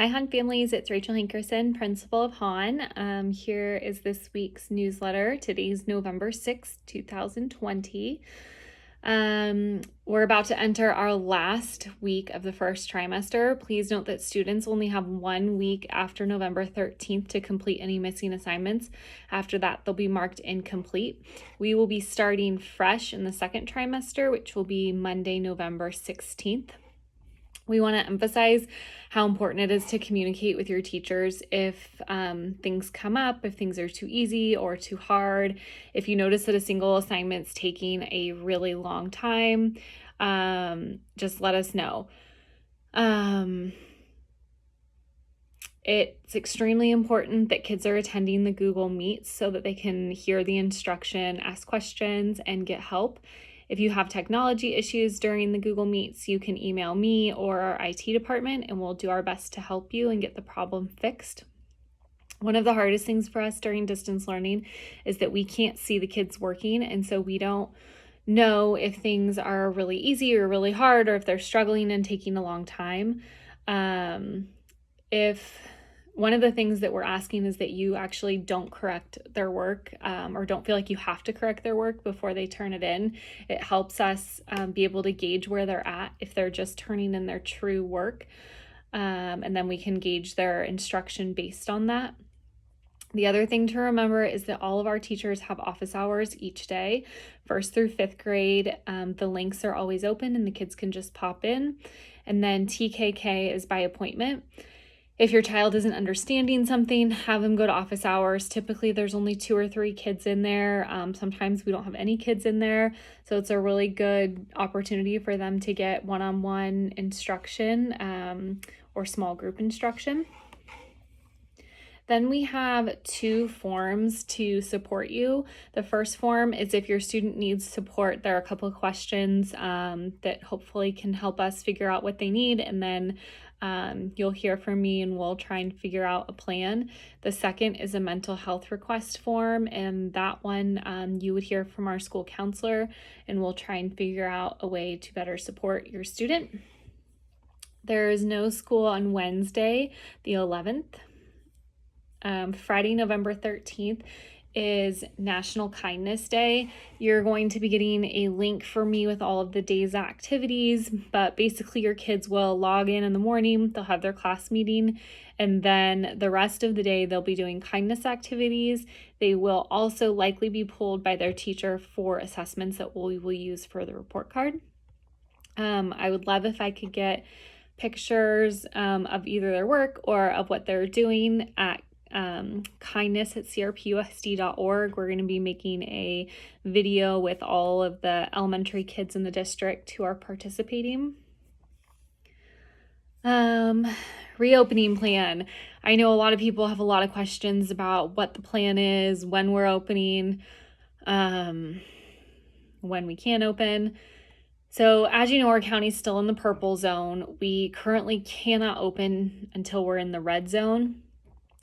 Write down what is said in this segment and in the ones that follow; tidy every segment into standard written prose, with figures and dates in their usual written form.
Hi, Hahn families. It's Rachel Hankerson, principal of Hahn. Here is this week's newsletter. Today's November 6th, 2020. We're about to enter our last week of the first trimester. Please note that students only have 1 week after November 13th to complete any missing assignments. After that, they'll be marked incomplete. We will be starting fresh in the second trimester, which will be Monday, November 16th. We want to emphasize how important it is to communicate with your teachers if things come up, if things are too easy or too hard. If you notice that a single assignment's taking a really long time, just let us know. It's extremely important that kids are attending the Google Meets so that they can hear the instruction, ask questions, and get help. If you have technology issues during the Google Meets, you can email me or our IT department, and we'll do our best to help you and get the problem fixed. One of the hardest things for us during distance learning is that we can't see the kids working, and so we don't know if things are really easy or really hard, or if they're struggling and taking a long time. If one of the things that we're asking is that you actually don't correct their work or don't feel like you have to correct their work before they turn it in. It helps us be able to gauge where they're at if they're just turning in their true work. And then we can gauge their instruction based on that. The other thing to remember is that all of our teachers have office hours each day, 1st through 5th grade. The links are always open and the kids can just pop in. And then TKK is by appointment. If your child isn't understanding something, have them go to office hours. Typically, there's only 2 or 3 kids in there. Sometimes we don't have any kids in there. So it's a really good opportunity for them to get one-on-one instruction or small group instruction. Then we have 2 forms to support you. The first form is if your student needs support. There are a couple of questions that hopefully can help us figure out what they need, and then you'll hear from me and we'll try and figure out a plan. The second is a mental health request form, and that one you would hear from our school counselor, and we'll try and figure out a way to better support your student. There is no school on Wednesday, the 11th. Friday, November 13th is National Kindness Day. You're going to be getting a link for me with all of the day's activities, but basically your kids will log in the morning, they'll have their class meeting, and then the rest of the day they'll be doing kindness activities. They will also likely be pulled by their teacher for assessments that we will use for the report card. I would love if I could get pictures of either their work or of what they're doing at kindness@crpusd.org. We're going to be making a video with all of the elementary kids in the district who are participating. Reopening plan. I know a lot of people have a lot of questions about what the plan is, when we're opening, when we can open. So as you know, our county's still in the purple zone. We currently cannot open until we're in the red zone.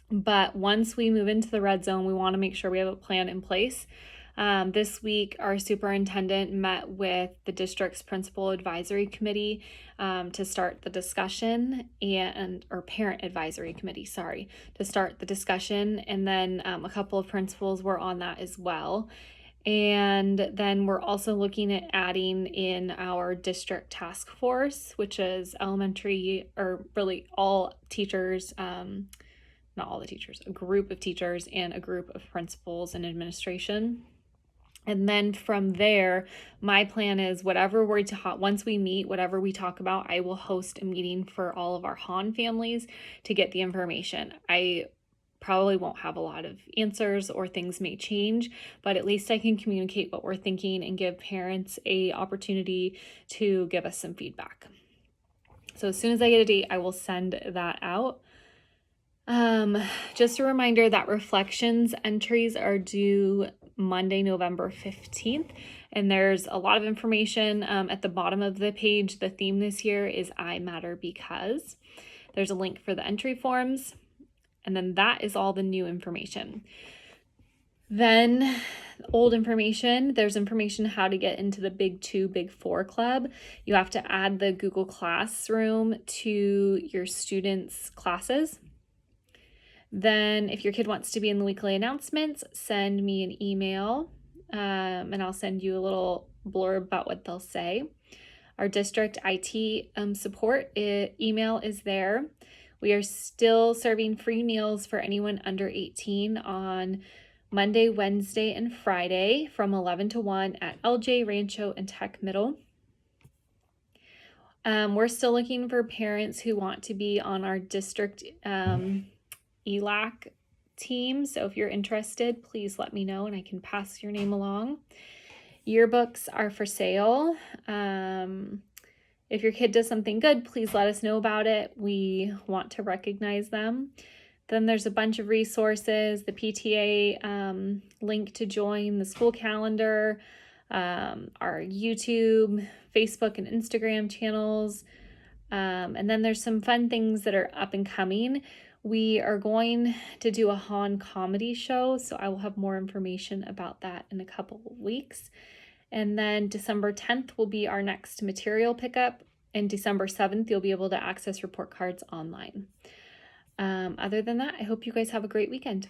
But once we move into the red zone, we want to make sure we have a plan in place. This week, our superintendent met with the district's principal advisory committee to start the discussion, or parent advisory committee, to start the discussion. And then a couple of principals were on that as well. And then we're also looking at adding in our district task force, which is elementary, or really all teachers, not all the teachers, a group of teachers and a group of principals and administration. And then from there, my plan is once we meet, whatever we talk about, I will host a meeting for all of our Hahn families to get the information. I probably won't have a lot of answers, or things may change, but at least I can communicate what we're thinking and give parents an opportunity to give us some feedback. So as soon as I get a date, I will send that out. Just a reminder that reflections entries are due Monday, November 15th, and there's a lot of information at the bottom of the page. The theme this year is I Matter Because. There's a link for the entry forms, and then that is all the new information. Then old information, there's information how to get into the Big 2, Big 4 club. You have to add the Google Classroom to your students' classes. Then if your kid wants to be in the weekly announcements, send me an email and I'll send you a little blurb about what they'll say. Our district IT support email is there. We are still serving free meals for anyone under 18 on Monday, Wednesday, and Friday from 11 to 1 at LJ, Rancho, and Tech Middle. We're still looking for parents who want to be on our district ELAC team. So if you're interested, please let me know and I can pass your name along. Yearbooks are for sale. If your kid does something good, please let us know about it. We want to recognize them. Then there's a bunch of resources, the PTA link to join the school calendar, our YouTube, Facebook, and Instagram channels. And then there's some fun things that are up and coming. We are going to do a Han comedy show, so I will have more information about that in a couple of weeks. And then December 10th will be our next material pickup, and December 7th you'll be able to access report cards online. Other than that, I hope you guys have a great weekend.